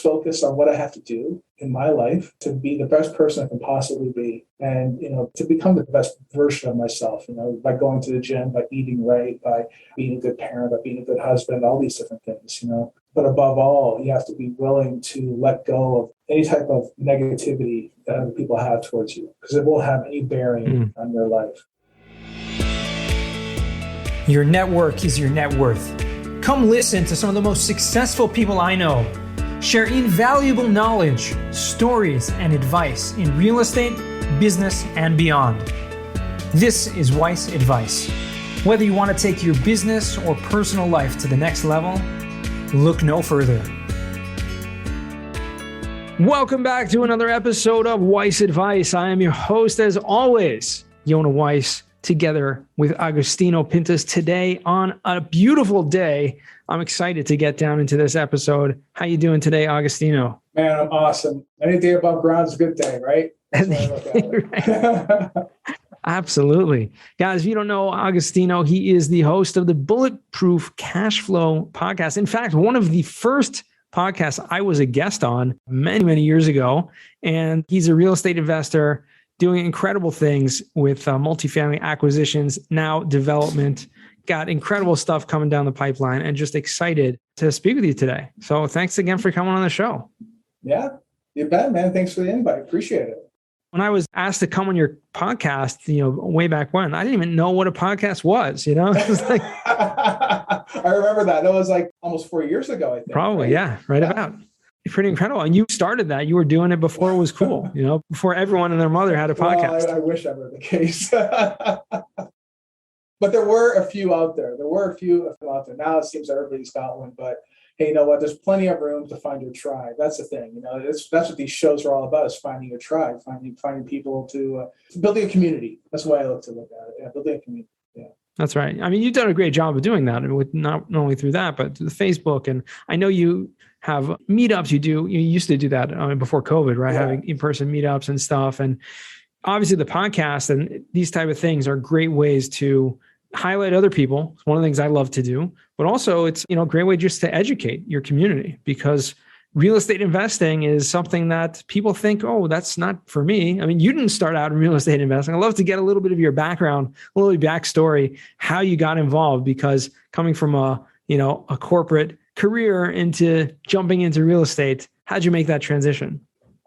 focused on what I have to do in my life to be the best person I can possibly be. And, to become the best version of myself, by going to the gym, by eating right, by being a good parent, by being a good husband, all these different things, But above all, you have to be willing to let go of any type of negativity that other people have towards you, because it won't have any bearing on your life. Your network is your net worth. Come listen to some of the most successful people I know share invaluable knowledge, stories, and advice in real estate, business, and beyond. This is Weiss Advice. Whether you want to take your business or personal life to the next level, look no further. Welcome back to another episode of Weiss Advice. I am your host, as always, Yonah Weiss, together with Agostino Pintus today on a beautiful day. I'm excited to get down into this episode. How you doing today, Agostino? Man, I'm awesome. Any day above ground is a good day, right? That's what I look at it. Absolutely. Guys, if you don't know Agostino, he is the host of the Bulletproof Cash Flow podcast. In fact, one of the first podcasts I was a guest on many, many years ago. And he's a real estate investor doing incredible things with multifamily acquisitions, now development. Got incredible stuff coming down the pipeline, and just excited to speak with you today. So thanks again for coming on the show. Yeah, you bet, man. Thanks for the invite. Appreciate it. When I was asked to come on your podcast, way back when, I didn't even know what a podcast was, It was like, I remember that. That was like almost 4 years ago, I think. Probably, right? Right about. Pretty incredible. And you started that. You were doing it before it was cool, before everyone and their mother had a podcast. Well, I wish that were the case. But there were a few out there. Now it seems everybody's got one. But hey, you know what? There's plenty of room to find your tribe. That's the thing. That's what these shows are all about, is finding your tribe, finding people to building a community. That's the way I look at it. Yeah, building a community. Yeah. That's right. I mean, you've done a great job of doing that, and with not only through that, but through the Facebook. And I know you have meetups. You used to do that before COVID, right? Yeah. Having in-person meetups and stuff. And obviously the podcast and these type of things are great ways to highlight other people. It's one of the things I love to do, but also it's, a great way just to educate your community, because real estate investing is something that people think, oh, that's not for me. I mean, you didn't start out in real estate investing. I'd love to get a little bit of your background, a little backstory, how you got involved, because coming from a corporate career into jumping into real estate, how'd you make that transition?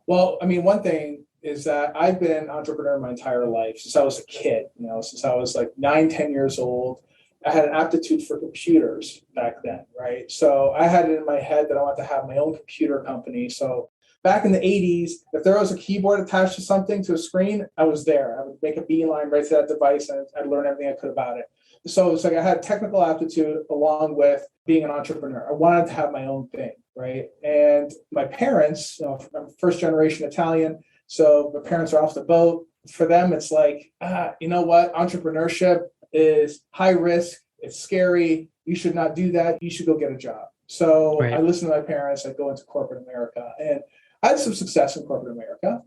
Well, I mean, one thing is that I've been an entrepreneur my entire life since I was a kid, since I was like 9-10 years old. I had an aptitude for computers back then, right? So I had it in my head that I wanted to have my own computer company. So back in the 80s, if there was a keyboard attached to something, to a screen, I was there. I would make a beeline right to that device, and I'd learn everything I could about it. So it's like I had technical aptitude along with being an entrepreneur. I wanted to have my own thing, right? And my parents, I'm first generation Italian, so my parents are off the boat. For them, it's like, you know what? Entrepreneurship is high risk. It's scary. You should not do that. You should go get a job. So right. I listened to my parents. I go into corporate America, and I had some success in corporate America,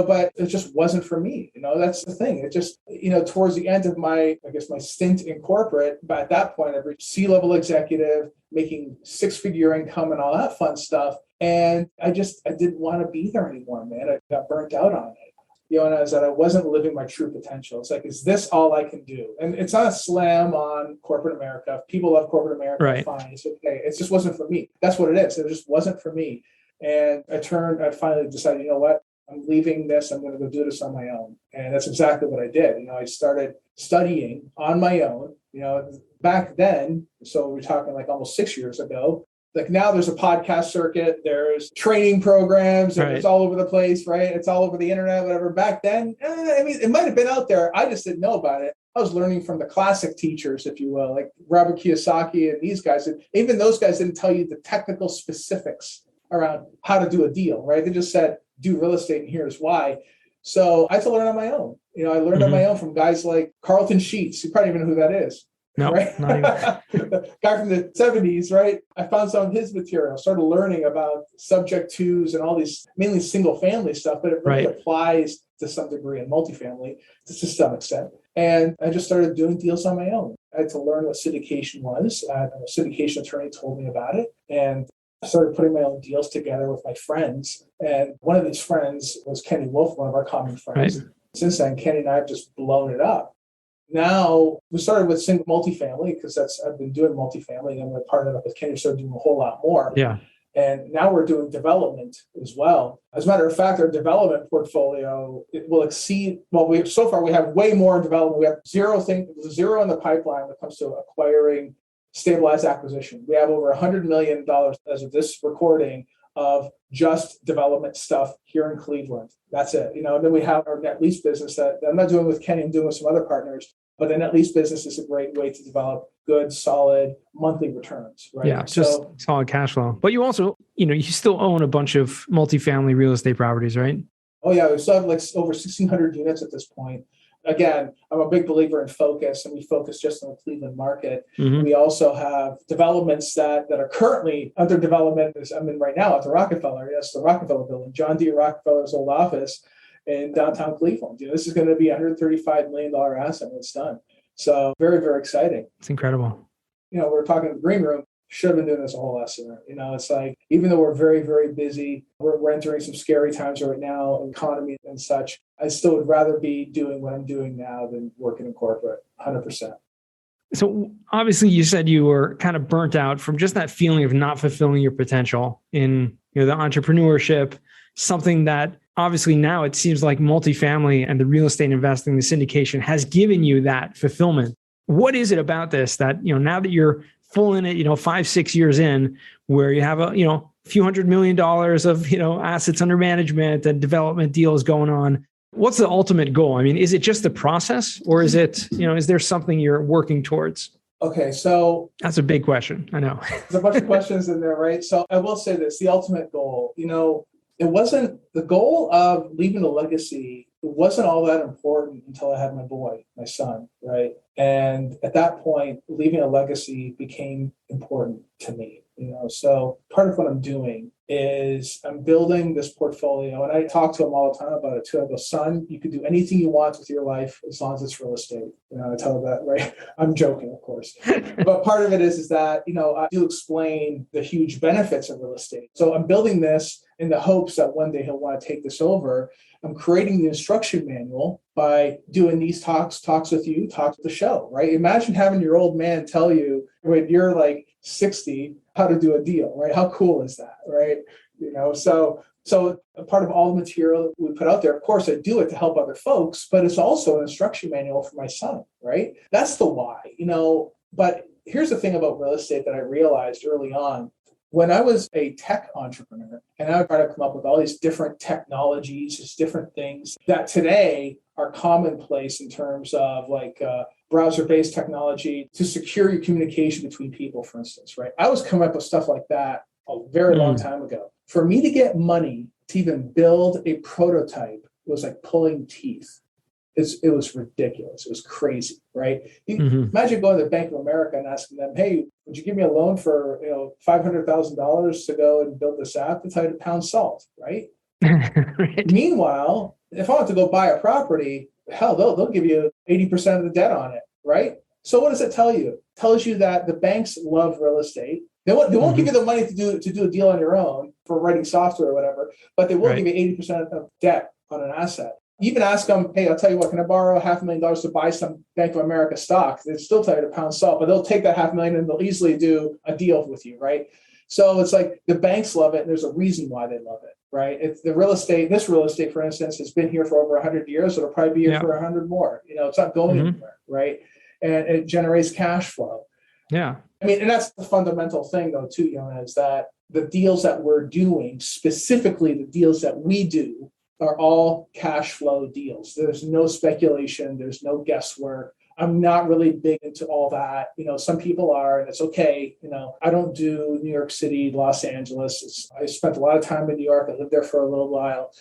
but it just wasn't for me. That's the thing. It just, towards the end of my stint in corporate, but at that point, I reached C-level executive, making 6-figure income and all that fun stuff. And I didn't want to be there anymore, man. I got burnt out on it. And I was that I wasn't living my true potential. It's like, is this all I can do? And it's not a slam on corporate America. If people love corporate America, right. Fine. It's okay. It just wasn't for me. That's what it is. It just wasn't for me. And I finally decided, you know what? I'm leaving this. I'm going to go do this on my own. And that's exactly what I did. I started studying on my own, back then. So we're talking like almost 6 years ago. Like now there's a podcast circuit, there's training programs, and It's all over the place, right? It's all over the internet, whatever. Back then, it might have been out there. I just didn't know about it. I was learning from the classic teachers, if you will, like Robert Kiyosaki and these guys. And even those guys didn't tell you the technical specifics around how to do a deal, right? They just said, do real estate and here's why. So I had to learn on my own. I learned on my own from guys like Carlton Sheets. You probably even know who that is. No, right? Not even. The guy from the 70s, right? I found some of his material, started learning about subject twos and all these mainly single family stuff, but it really applies to some degree in multifamily to some extent. And I just started doing deals on my own. I had to learn what syndication was. A syndication attorney told me about it. And I started putting my own deals together with my friends. And one of these friends was Kenny Wolf, one of our common friends. Right. Since then, Kenny and I have just blown it up. Now we started with single multifamily because I've been doing multifamily, and we're partnered up with Kenny, started doing a whole lot more. Yeah. And now we're doing development as well. As a matter of fact, our development portfolio, it will exceed, so far we have way more in development. We have zero in the pipeline when it comes to acquiring stabilized acquisition. We have over $100 million as of this recording of just development stuff here in Cleveland. That's it. And then we have our net lease business that I'm not doing with Kenny, I'm doing with some other partners. But the net lease business is a great way to develop good, solid monthly returns, right? Yeah, just solid cash flow. But you also, you still own a bunch of multifamily real estate properties, right? Oh yeah, we still have like over 1,600 units at this point. Again, I'm a big believer in focus, and we focus just on the Cleveland market. Mm-hmm. We also have developments that are currently under development, as I'm in right now at the Rockefeller. Yes, the Rockefeller building, John D. Rockefeller's old office in downtown Cleveland. This is going to be a $135 million asset when it's done. So very, very exciting. It's incredible. We're talking in the green room. Should have been doing this a whole lot sooner. It's like, even though we're very, very busy, we're entering some scary times right now, economy and such. I still would rather be doing what I'm doing now than working in corporate, 100%. So obviously you said you were kind of burnt out from just that feeling of not fulfilling your potential in the entrepreneurship, something that obviously now it seems like multifamily and the real estate investing, the syndication has given you that fulfillment. What is it about this that, now that you're full in it, 5-6 years in, where you have a few $100 million of, assets under management and development deals going on? What's the ultimate goal? I mean, is it just the process, or is it, is there something you're working towards? Okay, so that's a big question. I know. There's a bunch of questions in there, right? So I will say this, the ultimate goal, it wasn't the goal of leaving a legacy. It wasn't all that important until I had my son, right? And at that point, leaving a legacy became important to me. So part of what I'm doing is I'm building this portfolio, and I talk to him all the time about it too. I go, son, you could do anything you want with your life as long as it's real estate. I tell him that, right? I'm joking, of course. But part of it is that, I do explain the huge benefits of real estate. So I'm building this in the hopes that one day he'll want to take this over. I'm creating the instruction manual by doing these talks with you, talks with the show, right? Imagine having your old man tell you when you're like 60 how to do a deal, right? How cool is that, right? So a part of all the material we put out there, of course, I do it to help other folks, but it's also an instruction manual for my son, right? That's the why, But here's the thing about real estate that I realized early on. When I was a tech entrepreneur, and I would try to come up with all these different technologies, these different things that today are commonplace in terms of like browser-based technology to secure your communication between people, for instance, right? I was coming up with stuff like that a very long time ago. For me to get money to even build a prototype was like pulling teeth. It was ridiculous. It was crazy, right? Imagine going to the Bank of America and asking them, hey, would you give me a loan for $500,000 to go and build this app? That's how to pound salt, right? Right. Meanwhile, if I want to go buy a property, hell, they'll give you 80% of the debt on it, right? So what does it tell you? It tells you that the banks love real estate. They won't give you the money to do a deal on your own for writing software or whatever, but they will give you 80% of debt on an asset. You even ask them, hey, I'll tell you what, can I borrow $500,000 to buy some Bank of America stock? They'd still tell you to pound salt, but they'll take that $500,000 and they'll easily do a deal with you, right? So it's like the banks love it, and there's a reason why they love it, right? It's the real estate, for instance, has been here for over 100 years. It'll probably be here for 100 more. It's not going anywhere, right? And it generates cash flow. Yeah. I mean, and that's the fundamental thing, though, too, Yona, is that the deals that we're doing, specifically the deals that we do, are all cash flow deals. There's no speculation. There's no guesswork. I'm not really big into all that. Some people are, and it's okay. I don't do New York City, Los Angeles. I spent a lot of time in New York. I lived there for a little while,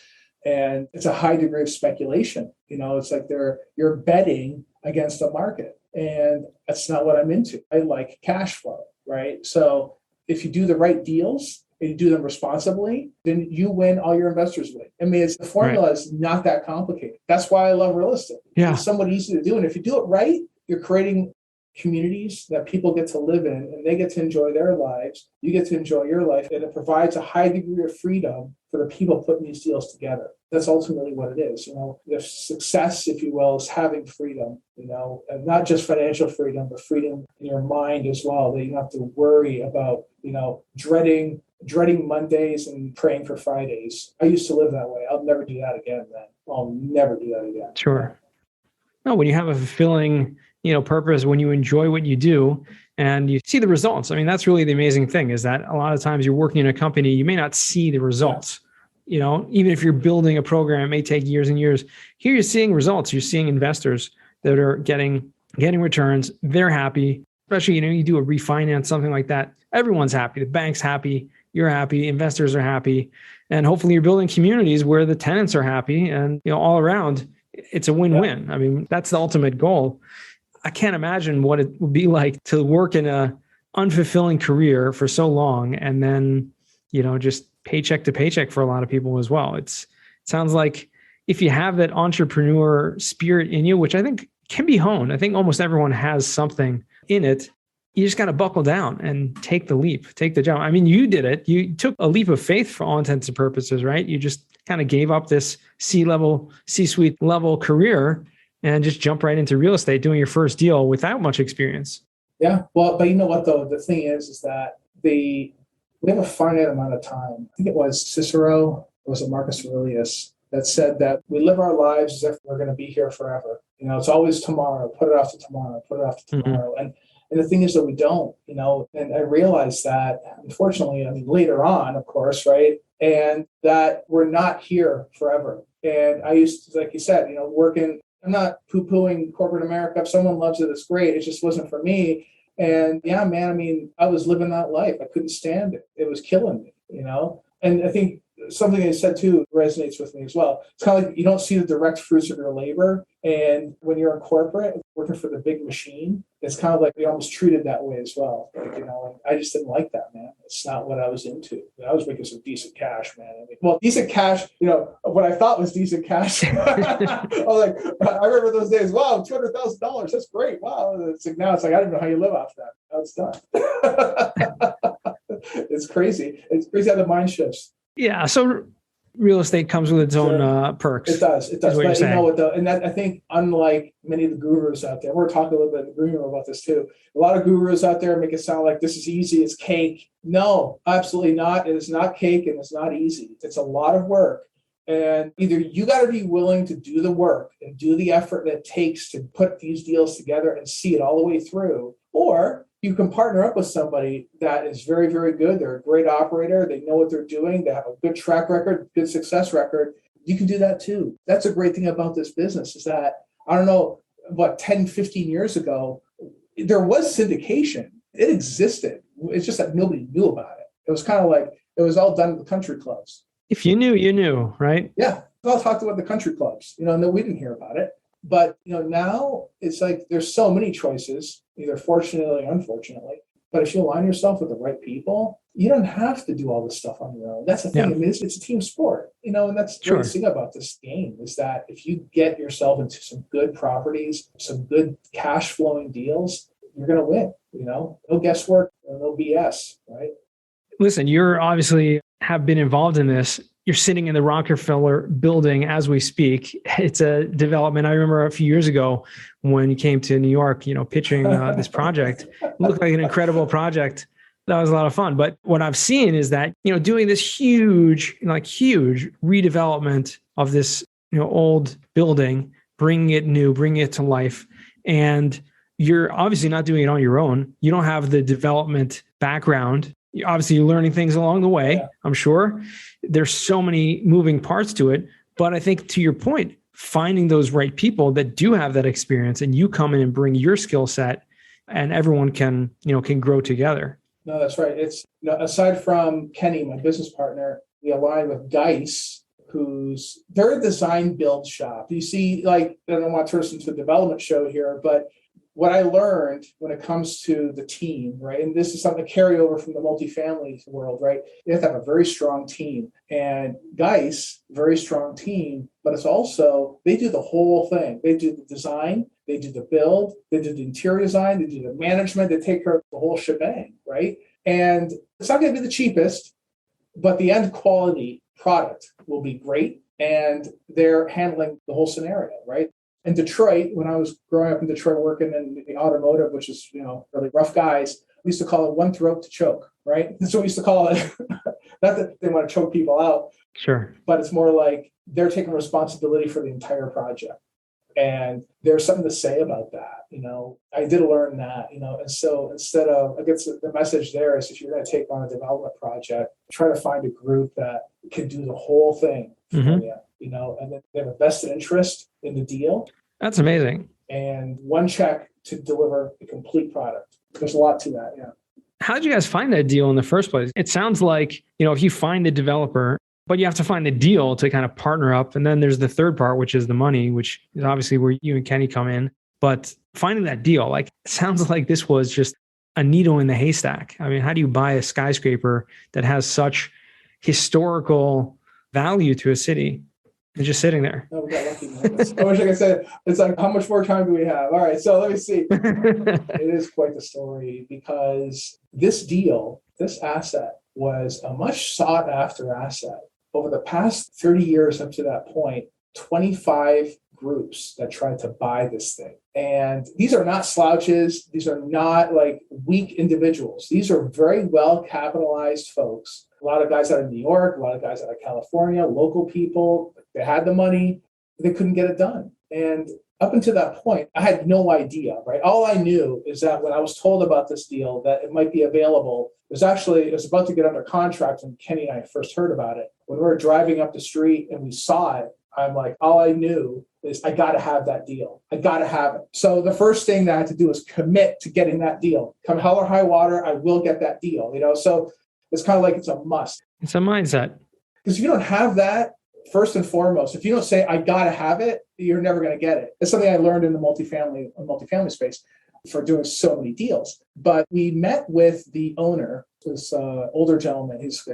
and it's a high degree of speculation. It's like you're betting against the market, and that's not what I'm into. I like cash flow, right? So if you do the right deals, and you do them responsibly, then you win, all your investors win. I mean, the formula is not that complicated. That's why I love real estate. Yeah. It's somewhat easy to do. And if you do it right, you're creating communities that people get to live in, and they get to enjoy their lives. You get to enjoy your life, and it provides a high degree of freedom for the people putting these deals together. That's ultimately what it is. The success, if you will, is having freedom, and not just financial freedom, but freedom in your mind as well, that you don't have to worry about, dreading Mondays and praying for Fridays. I used to live that way. I'll never do that again, man. I'll never do that again. Sure. No, when you have a fulfilling, purpose, when you enjoy what you do and you see the results. I mean, that's really the amazing thing, is that a lot of times you're working in a company, you may not see the results. Even if you're building a program, it may take years and years. Here you're seeing results. You're seeing investors that are getting returns. They're happy, especially, you do a refinance, something like that. Everyone's happy. The bank's happy. You're happy. Investors are happy. And hopefully you're building communities where the tenants are happy, and, all around it's a win-win. Yeah. I mean, that's the ultimate goal. I can't imagine what it would be like to work in a unfulfilling career for so long, and then, just paycheck to paycheck for a lot of people as well. It sounds like if you have that entrepreneur spirit in you, which I think can be honed, I think almost everyone has something in it. You just got to buckle down and take the leap, take the jump. I mean, you did it. You took a leap of faith for all intents and purposes, right? You just kind of gave up this C-suite level career and just jump right into real estate, doing your first deal without much experience. Yeah. Well, but you know what, though? The thing is that we have a finite amount of time. I think it was Cicero, or was it Marcus Aurelius, that said that we live our lives as if we're going to be here forever. It's always tomorrow, put it off to tomorrow, put it off to tomorrow. Mm-hmm. And the thing is that we don't, and I realized that, unfortunately, later on, of course, right? And that we're not here forever. And I used to, like you said, working, I'm not poo-pooing corporate America. If someone loves it, it's great. It just wasn't for me. And yeah, man, I was living that life. I couldn't stand it. It was killing me, And I think something they said too resonates with me as well. It's kind of like you don't see the direct fruits of your labor. And when you're in corporate, working for the big machine, it's kind of like they almost treated that way as well. And I just didn't like that, man. It's not what I was into. I was making some decent cash, man. Decent cash, what I thought was decent cash. I was like, I remember those days. Wow, $200,000. That's great. Wow. It's like, now it's like, I don't know how you live off that. Now it's done. It's crazy. It's crazy how the mind shifts. Yeah. So real estate comes with its own perks. It does. But you know what, though? And that, I think, unlike many of the gurus out there, we're talking a little bit in the green room about this too. A lot of gurus out there make it sound like this is easy. It's cake. No, absolutely not. It is not cake, and it's not easy. It's a lot of work. And either you got to be willing to do the work and do the effort that it takes to put these deals together and see it all the way through, or you can partner up with somebody that is very, very good. They're a great operator. They know what they're doing. They have a good track record, good success record. You can do that too. That's a great thing about this business, is that, I don't know, 10, 15 years ago, there was syndication. It existed. It's just that nobody knew about it. It was kind of like, it was all done at the country clubs. If you knew, you knew, right? Yeah. I'll talk about the country clubs, no, we didn't hear about it. But, now it's like there's so many choices, either fortunately or unfortunately. But if you align yourself with the right people, you don't have to do all this stuff on your own. That's the thing. Yeah. It's a team sport, and that's the great thing about this game, is that if you get yourself into some good properties, some good cash flowing deals, you're going to win, no guesswork, no BS, right? Listen, you're obviously have been involved in this. You're sitting in the Rockefeller building as we speak. It's a development. I remember a few years ago when you came to New York, pitching this project. It looked like an incredible project. That was a lot of fun. But what I've seen is that, doing this huge redevelopment of this, old building, bringing it new, bringing it to life. And you're obviously not doing it on your own. You don't have the development background. Obviously, you're learning things along the way, I'm sure. There's so many moving parts to it. But I think, to your point, finding those right people that do have that experience, and you come in and bring your skill set, and everyone can grow together. No, that's right. It's, aside from Kenny, my business partner, we align with Dice, they're a design build shop. You see, I don't want to turn this into a development show here, but what I learned when it comes to the team, right? And this is something to carry over from the multifamily world, right? You have to have a very strong team. And Geis, very strong team, but it's also, they do the whole thing. They do the design, they do the build, they do the interior design, they do the management, they take care of the whole shebang, right? And it's not going to be the cheapest, but the end quality product will be great. And they're handling the whole scenario, right? In Detroit, when I was growing up in Detroit working in the automotive, which is, really rough guys, we used to call it one throat to choke, right? That's what we used to call it. Not that they want to choke people out. Sure. But it's more like they're taking responsibility for the entire project. And there's something to say about that. I did learn that, and so instead of, I guess the message there is if you're going to take on a development project, try to find a group that can do the whole thing for you, and then they have a vested interest in the deal. That's amazing. And one check to deliver the complete product. There's a lot to that. Yeah. How did you guys find that deal in the first place? It sounds like, if you find the developer, but you have to find the deal to kind of partner up. And then there's the third part, which is the money, which is obviously where you and Kenny come in. But finding that deal, it sounds like this was just a needle in the haystack. I mean, how do you buy a skyscraper that has such historical value to a city? It's just sitting there. No, we got lucky. I wish I could say it's like, how much more time do we have? All right, so let me see. It is quite the story because this deal, this asset was a much sought after asset. Over the past 30 years up to that point, 25 groups that tried to buy this thing. And these are not slouches. These are not weak individuals. These are very well capitalized folks. A lot of guys out of New York, a lot of guys out of California, local people. They had the money. They couldn't get it done. And up until that point, I had no idea, right? All I knew is that when I was told about this deal, that it might be available, it was about to get under contract when Kenny and I first heard about it. When we were driving up the street and we saw it, I'm like, all I knew is I got to have that deal. I got to have it. So the first thing that I had to do was commit to getting that deal. Come hell or high water, I will get that deal. So it's kind of like it's a must. It's a mindset. Because if you don't have that, first and foremost, if you don't say, I got to have it, you're never going to get it. It's something I learned in the multifamily space for doing so many deals. But we met with the owner, this older gentleman. He's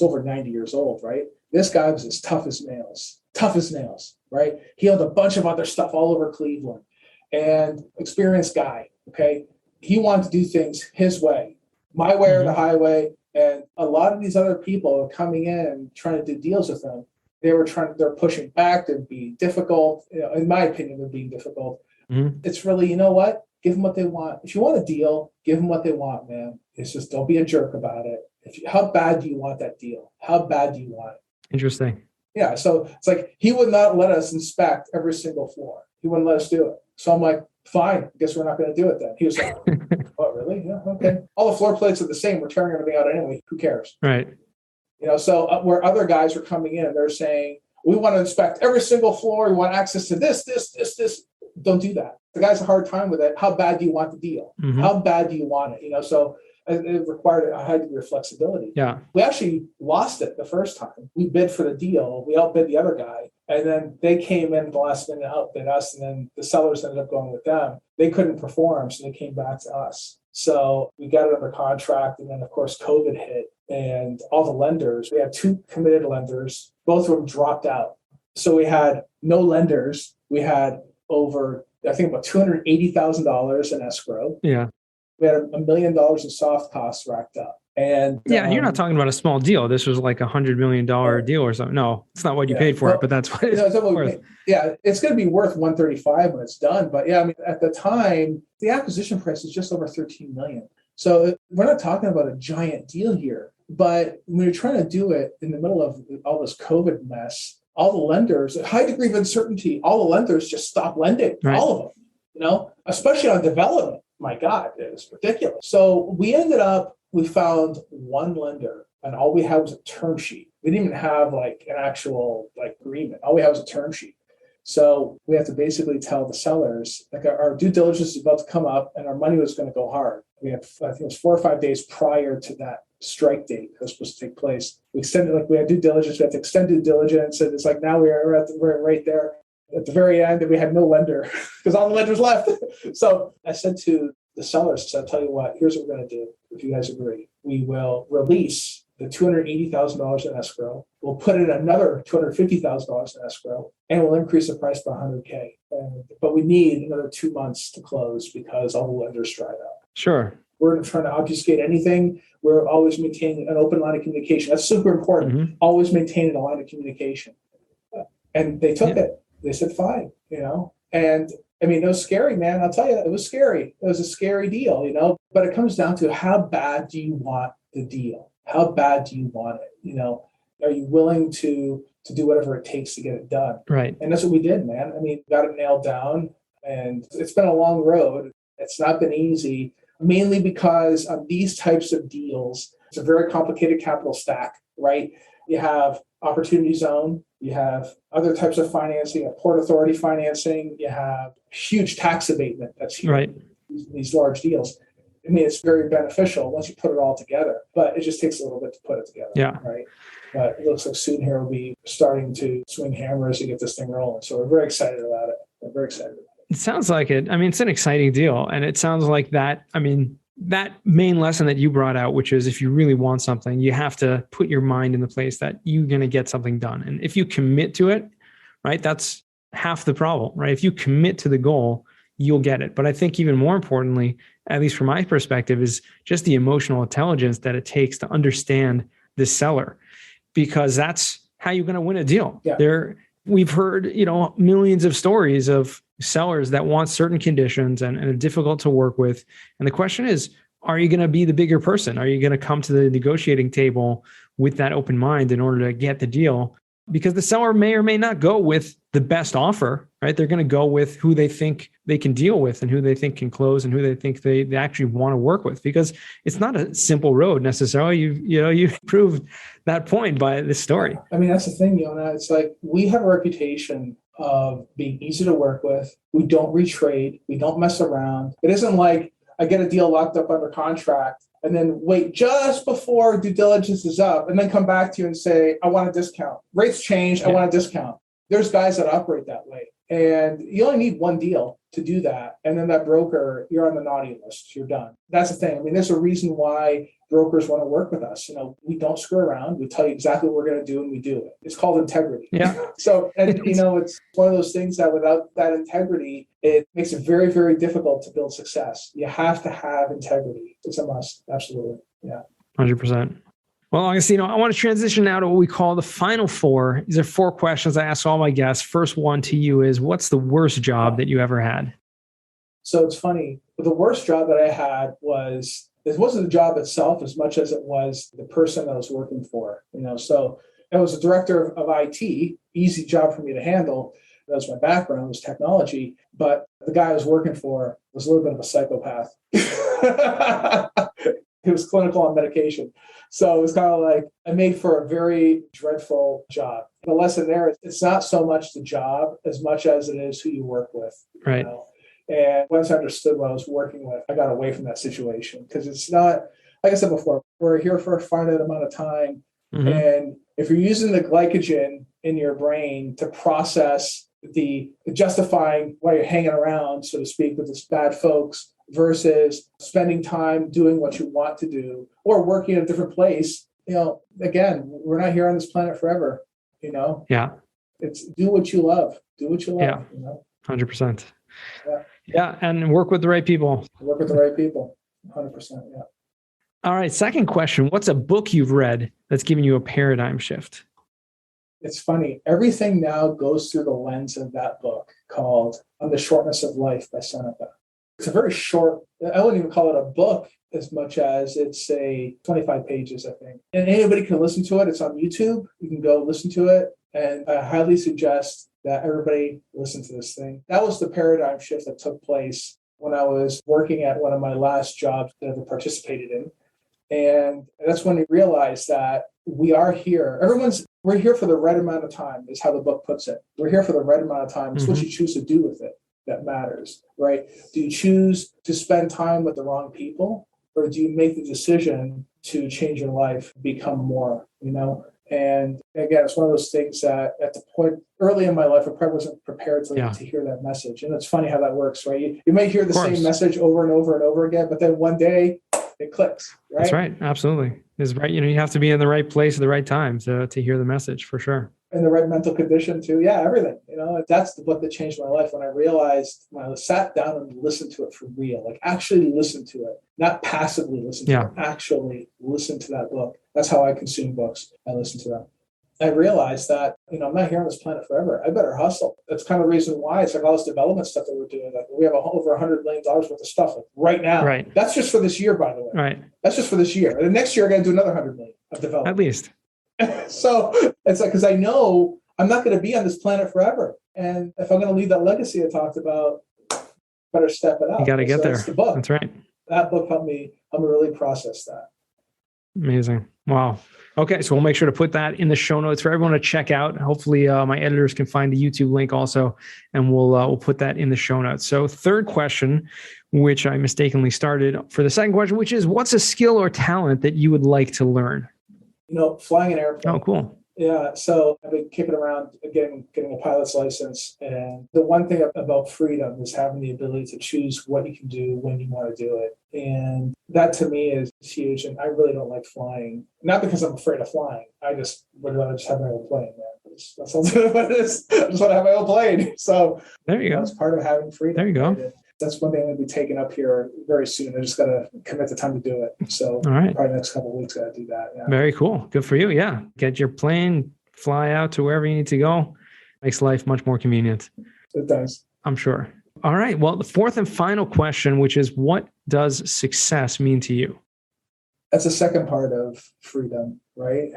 over 90 years old, right? This guy was as tough as nails, right? He owned a bunch of other stuff all over Cleveland and experienced guy, okay? He wanted to do things his way, my way or the highway. And a lot of these other people coming in and trying to do deals with them, they're pushing back, they're being difficult. In my opinion, they're being difficult. Mm-hmm. It's really, what? Give them what they want. If you want a deal, give them what they want, man. It's just, don't be a jerk about it. How bad do you want that deal? How bad do you want it? Interesting. Yeah. So it's like, he would not let us inspect every single floor. He wouldn't let us do it. So I'm like, fine, I guess we're not going to do it then. He was like, oh, really? Yeah, okay. All the floor plates are the same. We're tearing everything out anyway. Who cares? Right. So where other guys are coming in, they're saying, we want to inspect every single floor. We want access to this. Don't do that. The guy's a hard time with it. How bad do you want the deal? Mm-hmm. How bad do you want it? So it required a high degree of flexibility. Yeah. We actually lost it the first time. We bid for the deal. We outbid the other guy. And then they came in at the last minute, outbid us. And then the sellers ended up going with them. They couldn't perform, so they came back to us. So we got it under contract. And then, of course, COVID hit. And all the lenders, we had 2 committed lenders. Both of them dropped out. So we had no lenders. We had over, I think, about $280,000 in escrow. Yeah. We had $1 million in soft costs racked up. And you're not talking about a small deal. This was like $100 million deal or something. No, it's not what you paid for it, but that's what it's worth. It's going to be worth $135 when it's done. But at the time, the acquisition price is just over $13 million. So we're not talking about a giant deal here. But when you're trying to do it in the middle of all this COVID mess, all the lenders, a high degree of uncertainty, all the lenders just stopped lending, right. All of them, especially on development. My God, it was ridiculous. So we found one lender and all we had was a term sheet. We didn't even have an actual agreement. All we had was a term sheet. So we have to basically tell the sellers, our due diligence is about to come up and our money was going to go hard. We had, I think it was 4 or 5 days prior to that strike date that was supposed to take place. We extended, we had due diligence, we had to extend due diligence. And it's now we're right there. At the very end, we had no lender because all the lenders left. So I said to the sellers, I'll tell you what, here's what we're going to do. If you guys agree, we will release the $280,000 in escrow. We'll put in another $250,000 in escrow, and we'll increase the price by $100K. But we need another 2 months to close because all the lenders dried up. Sure. We're not trying to obfuscate anything. We're always maintaining an open line of communication. That's super important. Mm-hmm. Always maintaining a line of communication. And they took it. They said, fine, And I mean, it was scary, man. I'll tell you, it was scary. It was a scary deal, But it comes down to how bad do you want the deal? How bad do you want it? Are you willing to do whatever it takes to get it done? Right. And that's what we did, man. I mean, got it nailed down, and it's been a long road. It's not been easy, mainly because on these types of deals, it's a very complicated capital stack, right? You have opportunity zone, you have other types of financing, a port authority financing, you have huge tax abatement that's here, right. These large deals. I mean, it's very beneficial once you put it all together, but it just takes a little bit to put it together. Yeah. Right. But it looks like soon here we'll be starting to swing hammers to get this thing rolling. So we're very excited about it. We're very excited about it. It sounds like it. I mean, it's an exciting deal. And it sounds like that. I mean, that main lesson that you brought out, which is if you really want something, you have to put your mind in the place that you're going to get something done. And if you commit to it, right, that's half the problem, right? If you commit to the goal, you'll get it. But I think even more importantly, at least from my perspective, is just the emotional intelligence that it takes to understand the seller, because that's how you're going to win a deal. Yeah. We've heard, millions of stories of sellers that want certain conditions and are difficult to work with. And the question is, are you going to be the bigger person? Are you going to come to the negotiating table with that open mind in order to get the deal? Because the seller may or may not go with the best offer, right? They're going to go with who they think they can deal with and who they think can close and who they think they actually want to work with, because it's not a simple road necessarily. You've proved that point by this story. I mean, that's the thing, Yona. It's like we have a reputation of being easy to work with. We don't retrade. We don't mess around. It isn't like I get a deal locked up under contract and then wait just before due diligence is up and then come back to you and say, I want a discount. Rates change. I want a discount. There's guys that operate that way. And you only need one deal to do that. And then that broker, you're on the naughty list. You're done. That's the thing. I mean, there's a reason why brokers want to work with us. We don't screw around. We tell you exactly what we're going to do and we do it. It's called integrity. Yeah. So, it's one of those things that without that integrity, it makes it very, very difficult to build success. You have to have integrity. It's a must. Absolutely. Yeah. 100%. Well, Agostino, I want to transition now to what we call the final four. These are 4 questions I ask all my guests. First one to you is, what's the worst job that you ever had? So it's funny. The worst job that I had it wasn't the job itself as much as it was the person I was working for. So I was a director of IT, easy job for me to handle. That was my background, was technology. But the guy I was working for was a little bit of a psychopath. He was clinical on medication. So it was kind of like I made for a very dreadful job. The lesson there is it's not so much the job as much as it is who you work with. Right. And once I understood what I was working with, I got away from that situation because it's not, like I said before, we're here for a finite amount of time. Mm-hmm. And if you're using the glycogen in your brain to process the justifying why you're hanging around, so to speak, with these bad folks, versus spending time doing what you want to do or working in a different place. Again, we're not here on this planet forever, Yeah. It's do what you love. Do what you love. Yeah. 100%. Yeah. Yeah. And work with the right people. Work with the right people. 100%. Yeah. All right. Second question. What's a book you've read that's given you a paradigm shift? It's funny. Everything now goes through the lens of that book called On the Shortness of Life by Seneca. It's a very short, I wouldn't even call it a book as much as it's 25 pages, I think. And anybody can listen to it. It's on YouTube. You can go listen to it. And I highly suggest that everybody listen to this thing. That was the paradigm shift that took place when I was working at one of my last jobs that I ever participated in. And that's when I realized that we are here. We're here for the right amount of time, is how the book puts it. We're here for the right amount of time. It's what you choose to do with it that matters, right? Do you choose to spend time with the wrong people, or do you make the decision to change your life, become more, And again, it's one of those things that at the point early in my life, I probably wasn't prepared to hear that message. And it's funny how that works, right? You might hear the same message over and over and over again, but then one day it clicks, right? That's right. Absolutely. It's right. You have to be in the right place at the right time to hear the message, for sure. In the right mental condition too. Yeah, everything. That's the book that changed my life when I realized, when I sat down and listened to it for real, like actually listen to it, not passively listen to it, actually listen to that book. That's how I consume books. I listen to them. I realized that, I'm not here on this planet forever. I better hustle. That's kind of the reason why it's like all this development stuff that we're doing. Like we have over $100 million worth of stuff right now. Right. That's just for this year, by the way. Right. That's just for this year. And the next year, I got to do another 100 million of development. At least. So it's like, because I know I'm not going to be on this planet forever. And if I'm going to leave that legacy I talked about, better step it up. You got to get there. That's the book. That's right. That book helped me really process that. Amazing. Wow. Okay. So we'll make sure to put that in the show notes for everyone to check out. Hopefully my editors can find the YouTube link also, and we'll put that in the show notes. So third question, which I mistakenly started for the second question, which is, what's a skill or talent that you would like to learn? Flying an airplane. Oh, cool. Yeah. So I've been kicking around getting a pilot's license. And the one thing about freedom is having the ability to choose what you can do when you want to do it. And that to me is huge. And I really don't like flying. Not because I'm afraid of flying. I just would rather just have my own plane, man. That's what it is. I just want to have my own plane. So there you go. That's part of having freedom. There you go. That's one thing I'm going to be taking up here very soon. I just got to commit the time to do it. So all right. Probably the next couple of weeks, got to do that. Yeah. Very cool. Good for you. Yeah. Get your plane, fly out to wherever you need to go. Makes life much more convenient. It does. I'm sure. All right. Well, the fourth and final question, which is, what does success mean to you? That's the second part of freedom, right?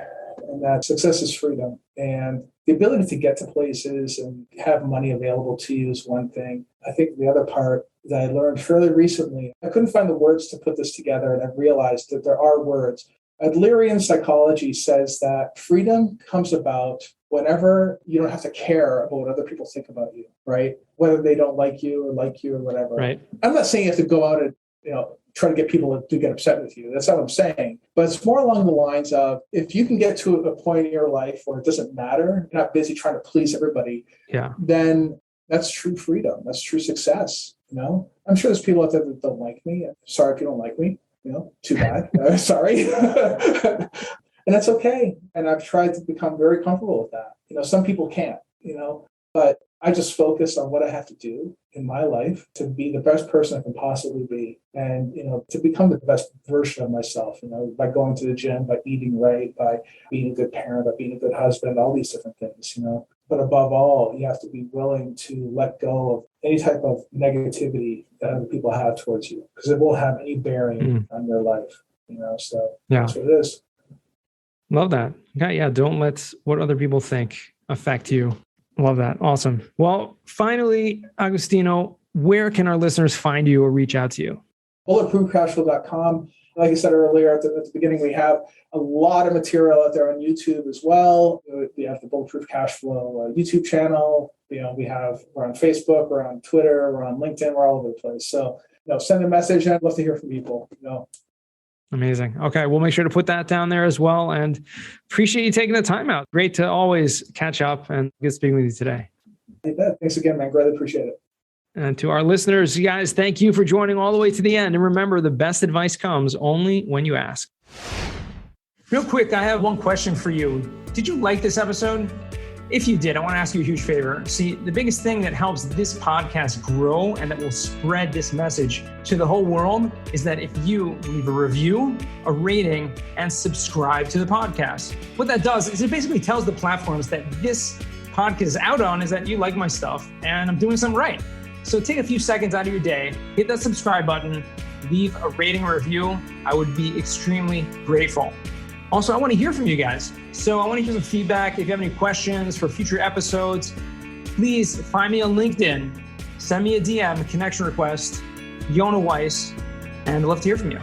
And that success is freedom. And the ability to get to places and have money available to you is one thing. I think the other part that I learned fairly recently, I couldn't find the words to put this together, and I've realized that there are words. Adlerian psychology says that freedom comes about whenever you don't have to care about what other people think about you, right? Whether they don't like you or whatever. Right. I'm not saying you have to go out and, try to get people to get upset with you. That's not what I'm saying. But it's more along the lines of, if you can get to a point in your life where it doesn't matter, you're not busy trying to please everybody, then that's true freedom. That's true success. I'm sure there's people out there that don't like me. Sorry if you don't like me. Too bad. Sorry. And that's okay. And I've tried to become very comfortable with that. Some people can't, but I just focus on what I have to do in my life to be the best person I can possibly be. And, to become the best version of myself, by going to the gym, by eating right, by being a good parent, by being a good husband, all these different things, But above all, you have to be willing to let go of any type of negativity that other people have towards you, because it won't have any bearing on their life, so that's what it is. Love that. Okay. Yeah. Don't let what other people think affect you. Love that. Awesome. Well, finally, Agostino, where can our listeners find you or reach out to you? bulletproofcashflow.com. Like I said earlier at the beginning, we have a lot of material out there on YouTube as well. We have the Bulletproof Cashflow YouTube channel. We're on Facebook, we're on Twitter, we're on LinkedIn, we're all over the place. So, send a message. I'd love to hear from people. Amazing. Okay. We'll make sure to put that down there as well. And appreciate you taking the time out. Great to always catch up, and good speaking with you today. You bet. Thanks again, man. Greatly appreciate it. And to our listeners, you guys, thank you for joining all the way to the end. And remember, the best advice comes only when you ask. Real quick, I have one question for you. Did you like this episode? If you did, I want to ask you a huge favor. See, the biggest thing that helps this podcast grow and that will spread this message to the whole world is that if you leave a review, a rating, and subscribe to the podcast. What that does is it basically tells the platforms that this podcast is out on is that you like my stuff and I'm doing something right. So take a few seconds out of your day, hit that subscribe button, leave a rating or review. I would be extremely grateful. Also, I want to hear from you guys. So I want to hear some feedback. If you have any questions for future episodes, please find me on LinkedIn. Send me a DM, a connection request, Yona Weiss, and I'd love to hear from you.